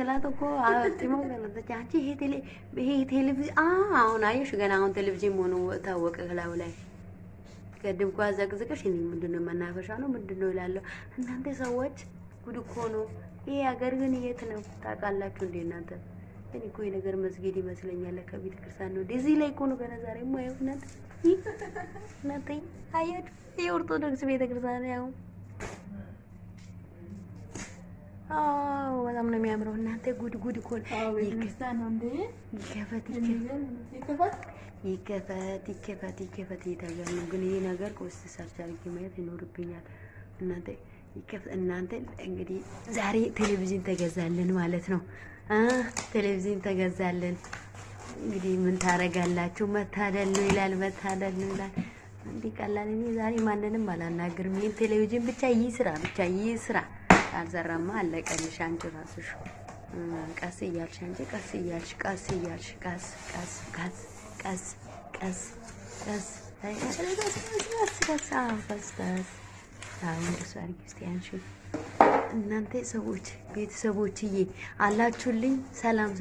ስላት እኮ አጥሞ ገለጠች። አንቺ ይሄ ቴሌቪዥን አሁን አየሽ፣ ገና አሁን ቴሌቪዥን መሆኑ ታወቀ። ከላዩ ላይ ቀድም እኮ አዘቅዝቀሽ እኔ ምንድነው መናፈሻ ነው ምንድነው እላለሁ። እናንተ ሰዎች ጉድ እኮ ነው። ይሄ ሀገር ግን የት ነው ታውቃላችሁ እንዴ እናንተ? እኔ እኮ የነገር መስጊድ ይመስለኛል ከቤተ ክርስቲያን ነው። እዚህ ላይ እኮ ነው ገና ዛሬ ማየው እናንተ አያችሁ፣ የኦርቶዶክስ ቤተ ክርስቲያን ያው በጣም ነው የሚያምረው እናንተ። ጉድ እኮ ይከፈት ይታያል ነው። ግን ይሄ ነገር ቆስት ሰርች አድርጌ ማየት ይኖርብኛል እናንተ። እናንተ እንግዲህ ዛሬ ቴሌቪዥን ተገዛልን ማለት ነው። ቴሌቪዥን ተገዛልን እንግዲህ ምን ታረጋላችሁ? መታደል ነው ይላል፣ መታደል ነው ይላል። እንዲህ ቀላል እኔ ዛሬ ማንንም አላናግርም። ይሄን ቴሌቪዥን ብቻ ይስራ አልሰራማ አለቀልሽ። አንቺ ራስሽ ቀስ እያልሽ አንቺ ቀስ እያልሽ እናንተ ሰዎች ቤተሰቦችዬ አላችሁልኝ? ሰላም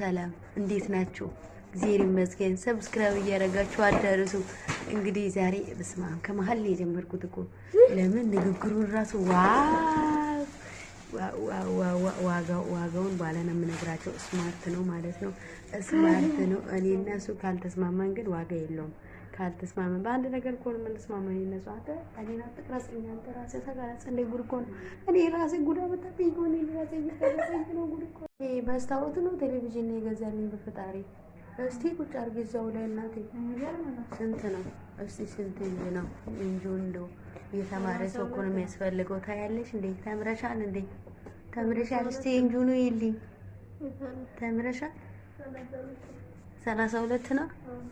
እንዴት ናችሁ? እግዚአብሔር ይመስገን። ሰብስክራይብ እያደረጋችሁ አዳርሱ። እንግዲህ ዛሬ በስመ አብ ከመሀል ነው የጀመርኩት እኮ ለምን ንግግሩን ራሱ ዋጋውን ባለ ነው የምነግራቸው። ስማርት ነው ማለት ነው፣ ስማርት ነው። እኔ እና እሱ ካልተስማማን ግን ዋጋ የለውም። ካልተስማማን በአንድ ነገር እኮ ነው የምንስማማን። እነሱ እኔን አትቅረጽኝ፣ አንተ ራስህ ተቀረጽ። እንደ ጉድ እኮ ነው። እኔ ራሴ ጉድ አመጣብኝ እኮ እኔ ራሴ እየቀረጸኝ ነው። ጉድ እኮ ይሄ መስታወት ነው ቴሌቪዥን ነው የገዛልኝ በፈጣሪ። እስቲ ቁጭ አድርጊ እዛው ላይ እናቴ። ስንት ነው እስቲ ስንት እንጂ ነው እንጂ እንደው የተማረ ሰው እኮ ነው የሚያስፈልገው። ታያለሽ እንዴ? ተምረሻል እንዴ? ተምረሻል? እስቲ እንጁኑ ይልኝ ተምረሻል? 32 ነው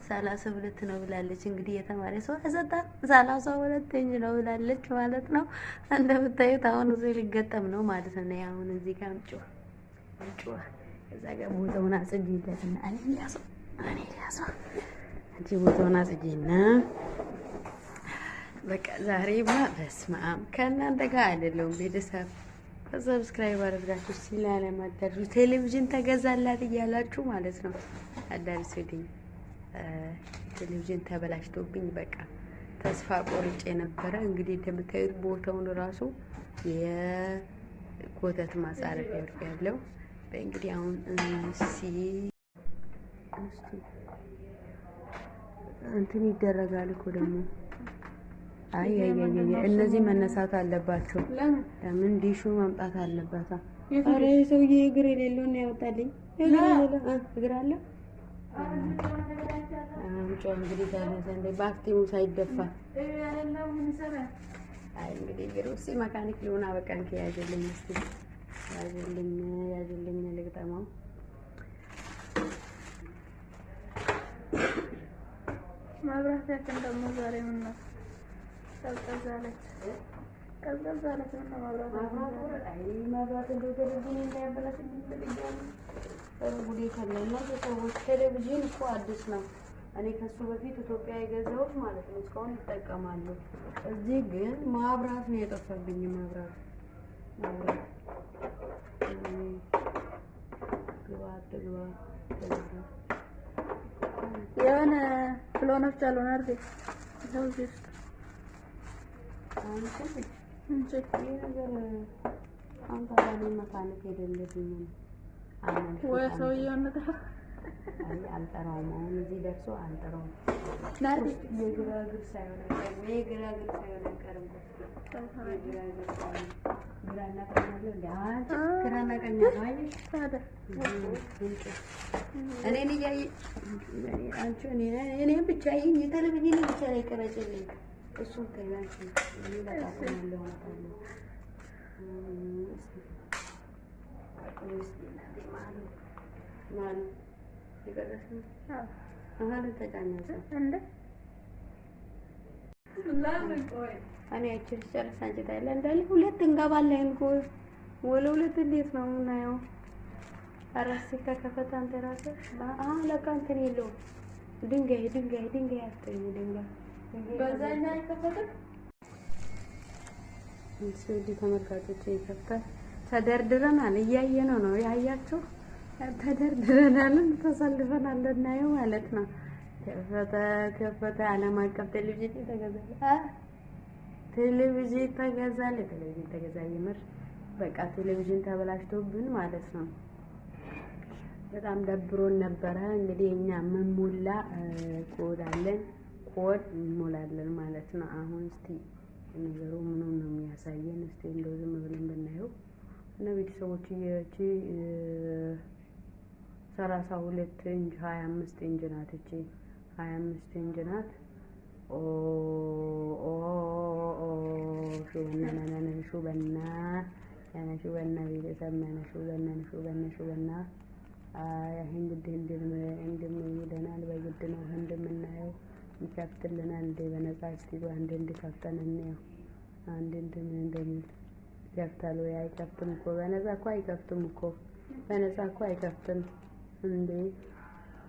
32 ነው ብላለች። እንግዲህ የተማረ ሰው አዘጣ 32 እንጂ ነው ብላለች ማለት ነው። እንደምታዩት አሁን እዚህ ሊገጠም ነው ማለት ነው። አሁን እዚህ ጋር አምጪው እዛ ጋር ቦታውን አጽጂለትና እኔ ሊያሰው አንቺ ቦታውን አጽጂና በቃ ዛሬማ በስመ አብ ከእናንተ ጋር አይደለሁም። ቤተሰብ ሰብስክራይብ አድርጋችሁ ሲላለማዳችሁ ቴሌቪዥን ተገዛላት እያላችሁ ማለት ነው አዳርሱልኝ። ቴሌቪዥን ተበላሽቶብኝ በቃ ተስፋ ቆርጬ ነበረ። እንግዲህ እንደምታዩት ቦታውን ራሱ የኮተት ማሳረፊያ ያለው በእንግዲህ አሁን እንትን ይደረጋል እኮ ደግሞ አይ እነዚህ መነሳት አለባቸው። ለምን ዲሹ መምጣት አለበት። አረ ሰውዬ እግር የሌለው ነው ያወጣልኝ። እግር አለ አንቺ እንግዲህ ታነሰንደ ባክቲሙ ሳይደፋ አይ እንግዲህ ግሩሲ መካኒክ ሊሆን አበቃን። ከያዘልኝ እስቲ ያዘልኝ ልግጠማው። ማብራት ያከን ደግሞ ዛሬ ምን ነው ቀዝቀዛለች ነው ማብራት እንደው ቴሌቪዥን እንዳያበላሽ ጉዴ ከለና ሰዎች ቴሌቪዥን እኮ አዲስ ነው። እኔ ከሱ በፊት ኢትዮጵያ የገዛሁት ማለት ነው። እስካሁን ይጠቀማሉ። እዚህ ግን ማብራት ነው የጠፋብኝ። ማብራት ግባ የሆነ ፍሎኖች አሉ ናርዲ ሰውስ አንቺ ነገር አንተ ባለ መካኒክ አይደለሽም። ወይ ሰውዬው ነገር አልጠራውም። አሁን እዚህ ደርሶ አልጠራውም። ናርዲ የግራግር ሳይሆን አይቀርም። ግራና ቀኝ ነው አይደል? እኔን እያየ አንቺ እኔን ብቻ ይሄን የቴሌቪዥን ብቻ ላይ ቀረጭልኝ። እሱን ከያንቺ እኔ ለታቆማለሁ ማለት ማን ይቀርሽ ነው አሁን ተጫነሰ እንደ እኔ አጭር ጨርስ አንቺ ታይለ እንዳለ ሁለት እንገባለን እኮ ሁለት እንዴት ነው የምናየው? አራስ ከከፈተ አንተ ራስህ ለካ እንትን የለውም። ድንጋይ አትጠኝ ድንጋይ በዛኛ አይከፈትም። እንዴ ተመልካቾች ይከፈታል። ተደርድረናል። እያየነው ነው ያያችሁ። ተደርድረናልን ተሰልፈናል እናየው ማለት ነው። ከፈተ ዓለም አቀፍ ቴሌቪዥን ተገዛለ። ቴሌቪዥን ተገዛ። ይምር በቃ ቴሌቪዥን ተበላሽቶብን ማለት ነው። በጣም ደብሮን ነበረ። እንግዲህ እኛ የምንሞላ ኮድ አለን፣ ኮድ እንሞላለን ማለት ነው። አሁን እስቲ ነገሩ ምኑን ነው የሚያሳየን? እስቲ እንደው ዝም ብለን ብናየው እና ቤተሰቦች እቺ 32 ኢንች 25 ኢንች ናት። እቺ 25 ኢንች ናት። ኦ ኦ ኦ ሹበና ቤተሰብ ሹበና ህንድም ይለናል። በግድ ነው ህንድ የምናየው። ይከፍትልናል እንደ በነፃ እስቲ አንድ እንድከፍተን እንየው። አንድ እንደሚል ይከፍታል ወይ አይከፍትም እኮ በነፃ እኮ አይከፍትም እኮ በነፃ እኮ አይከፍትም እንዴ!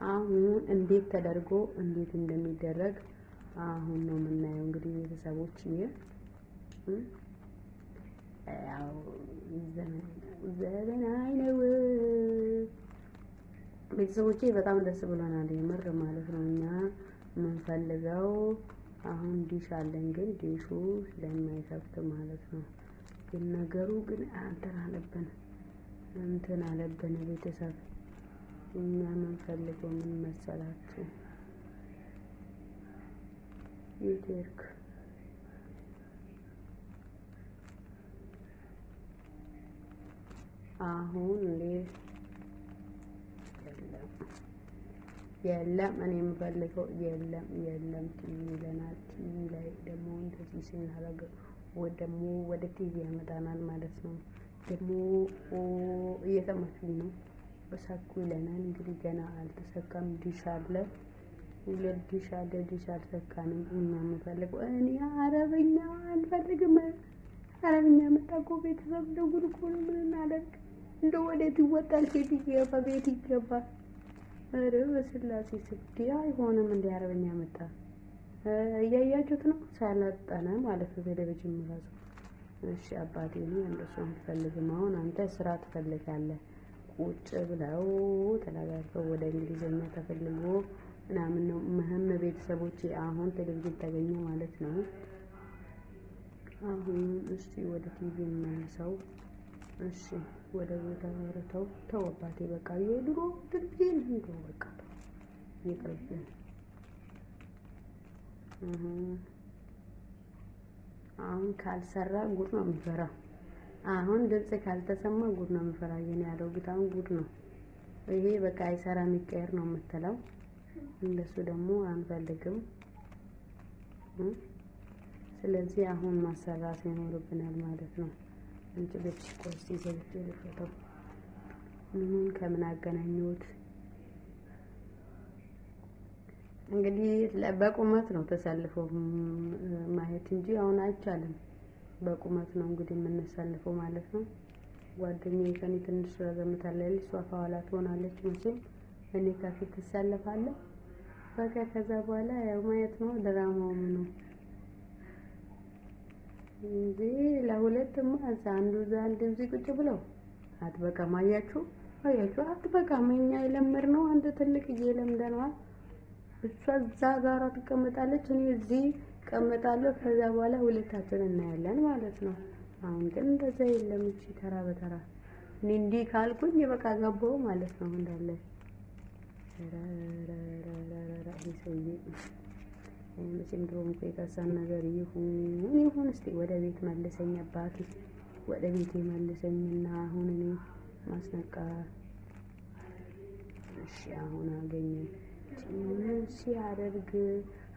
አሁን እንዴት ተደርጎ እንዴት እንደሚደረግ አሁን ነው የምናየው። እንግዲህ ቤተሰቦች ያው ዘመናዊ ነው። ቤተሰቦቼ በጣም ደስ ብሎናል የምር ማለት ነው። እኛ የምንፈልገው አሁን ዲሽ አለን፣ ግን ዲሹ ስለማይከፍት ማለት ነው። ግን ነገሩ ግን እንትን አለብን ቤተሰብ። እኛ የምንፈልገው ምን መሰላችሁ? ዩቲዩብ አሁን የለም እኔ የምፈልገው የለም ቲቪ ይለናል። ቲቪ ላይ ደግሞ እንደዚህ ስናደርገው ደግሞ ወደ ቲቪ ያመጣናል ማለት ነው። ደግሞ እየሰማችሁኝ ነው? በሳኩ ይለናል። እንግዲህ ገና አልተሰካም። ዲሽ አለ፣ ሁለት ዲሽ አለ። ዲሽ አልሰካንም። እኛ የምፈልገው እኔ አረብኛ አልፈልግም። አረብኛ መጣ እኮ ቤተሰብ ደጉድ እኮ ነው። ምን እናደርግ? እንደው ወዴት ይወጣል? ሴት ይገባ ቤት ይገባ። ኧረ በስላሴ ስግድ አይሆንም። እንደ አረብኛ መጣ። እያያችሁት ነው። ሳላጠነ ማለት ነው ቴሌቪዥን ራሱ። እሺ አባቴ ነው እንደሱ አልፈልግም። አሁን አንተ ስራ ትፈልጋለህ። ቁጭ ብለው ተነጋግረው ወደ እንግሊዝኛ ተፈልጎ ምናምን ነው መህም ቤተሰቦቼ። አሁን ቴሌቪዥን ተገኘ ማለት ነው። አሁን እስቲ ወደ ቲቪ መልሰው። እሺ ወደ ቦታ ወረተው ተወባቴ በቃ የድሮ ቴሌቪዥን እንደው በቃ ይቅርብን። አሁን ካልሰራ ጉድ ነው የሚፈራ። አሁን ድምጽ ካልተሰማ ጉድ ነው የሚፈራ። የኔ ያለው ግታም ጉድ ነው ይሄ። በቃ አይሰራ የሚቀየር ነው የምትለው። እንደሱ ደግሞ አንፈልግም። ስለዚህ አሁን ማሰራት ይኖርብናል ማለት ነው። አንቺ ቤት ቆስቲ ዘግቼ ልፈተው። ምኑን ከምን አገናኘሁት? እንግዲህ በቁመት ነው ተሰልፈው ማየት እንጂ አሁን አይቻልም። በቁመት ነው እንግዲህ የምንሰልፈው ማለት ነው። ጓደኛዬ ከኔ ትንሽ ረዘምታለች። እሷ ከኋላ ትሆናለች መቼም፣ እኔ ከፊት ትሰልፋለሁ። በቃ ከዛ በኋላ ያው ማየት ነው ድራማው ነው እንጂ ለሁለትማ እዛ አንድ እዚህ ቁጭ ብለው አትበቃም። አያችሁ አትበቃም። እኛ የለመድነው አንድ ትልቅ እየለምደነዋል። እሷ እዛ ጋር ትቀመጣለች፣ እኔ እዚህ እቀመጣለሁ። ከዛ በኋላ ሁለታችን እናያለን ማለት ነው። አሁን ግን እንደዛ የለም። እቺ ተራ በተራ እኔ እንዲህ ካልኩኝ በቃ ገባው ማለት ነው እንዳለ ሰውዬ። መቼም ድሮም እኮ የከሳን ነገር ይሁን። እስቲ ወደ ቤት መልሰኝ አባቴ፣ ወደ ቤት መልሰኝና አሁን እኔ ማስነቃ። እሺ አሁን አገኘን። ምን ሲያደርግ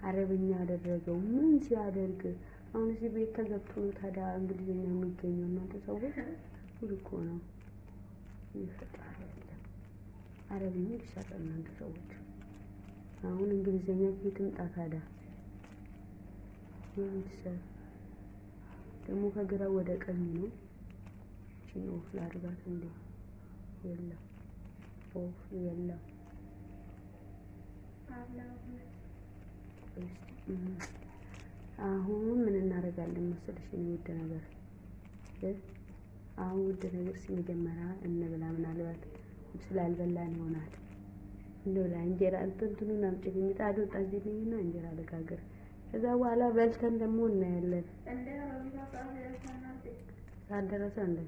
አረብኛ አደረገው? ምን ሲያደርግ? አሁን እዚህ ቤት ተገብቶ ነው ታዲያ እንግሊዝኛ የሚገኘው? እናንተ ሰዎች ሁሉ እኮ ነው ይፈጣሪ ያለ አረብኛ ይሻላል። እናንተ ሰዎች አሁን እንግሊዝኛ ከየት ምጣ ታዲያ? የቤተሰብ ደግሞ ከግራ ወደ ቀኝ ነው። እቺን ኦፍ ላድርጋት እንዴ? የለም ኦፍ የለም። አሁን ምን እናደርጋለን መሰለሽ? ውድ ነገር አሁን ውድ ነገር ሲመጀመሪያ እንብላ። ምናልባት ስላልበላን ይሆናል። እንደው ለእንጀራ እንትኑን አምጪልኝ ምጣዱን ጠንጅልኝና እንጀራ ልጋግር። ከዛ በኋላ በልተን ደግሞ እናያለን። ሰዓት ደረሰ እንዴ?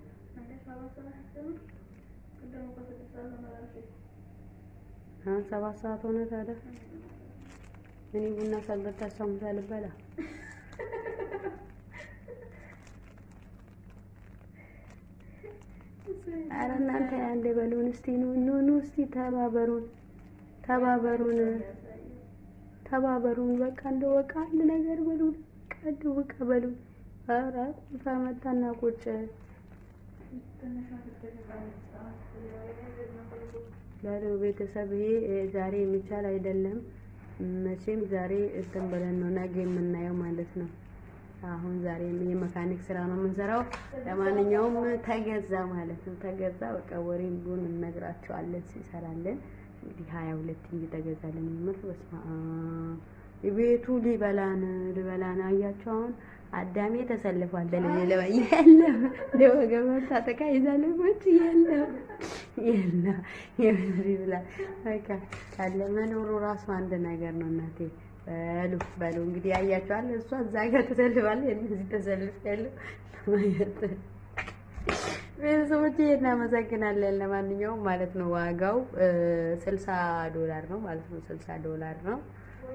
አሁን 7 ሰዓት ሆነ። ታዲያ እኔ ቡና ሳልጠጣ ሳምሳ ልበላ? ኧረ እናንተ አንዴ በሉን እስቲ ኑ እስቲ ተባበሩን። በቃ እንደው በቃ አንድ ነገር በሉን። እንደው በቃ በሉን። ኧረ ታመጣና ቁጭ ያለው ቤተሰብ ይሄ ዛሬ የሚቻል አይደለም መቼም። ዛሬ እንትን ብለን ነው ነገ የምናየው ማለት ነው። አሁን ዛሬ የመካኒክ ስራ ነው የምንሰራው። ለማንኛውም ተገዛ ማለት ነው። ተገዛ በቃ ወሬን ቢሆን እንነግራቸዋለን ሲሰራለን። እንግዲህ 22 እንጂ ተገዛለን ይመር በስማ ቤቱ ሊበላን አያቸው። አሁን አዳሜ ተሰልፏል። ለለይ የለም ለወገበታ ተካይዛለች የለም ይብላ በቃ ካለ መኖሩ ራሱ አንድ ነገር ነው እናቴ። በሉ እንግዲህ ያያችኋል። እሷ እዛ ጋር ተሰልፋለች፣ እነዚህ ተሰልፋለች ማለት ቤተሰቦቼ እናመሰግናለን። ለማንኛውም ማለት ነው ዋጋው $60 ነው ማለት ነው። $60 ነው።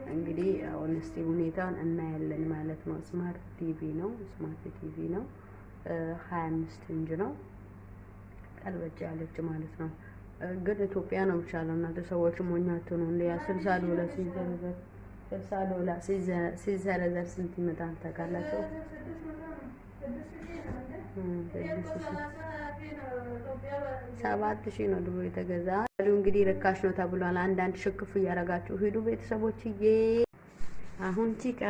እንግዲህ አሁን እስቲ ሁኔታውን እናያለን ማለት ነው። ስማርት ቲቪ ነው 25 ኢንች ነው። ቀልበጭ ያለች ማለት ነው። ግን ኢትዮጵያ ነው ብቻ ነው እናንተ ሰዎች ሞኛቱ ነው እንዴ? $60 ሲዘረዘር ስንት ይመጣል ታውቃላችሁ? 7,000 ነው ድሮ የተገዛ። እንግዲህ ርካሽ ነው ተብሏል። አንዳንድ ሽክፍ እያደረጋችሁ ሂዱ ቤተሰቦችዬ። አሁን ቺቃ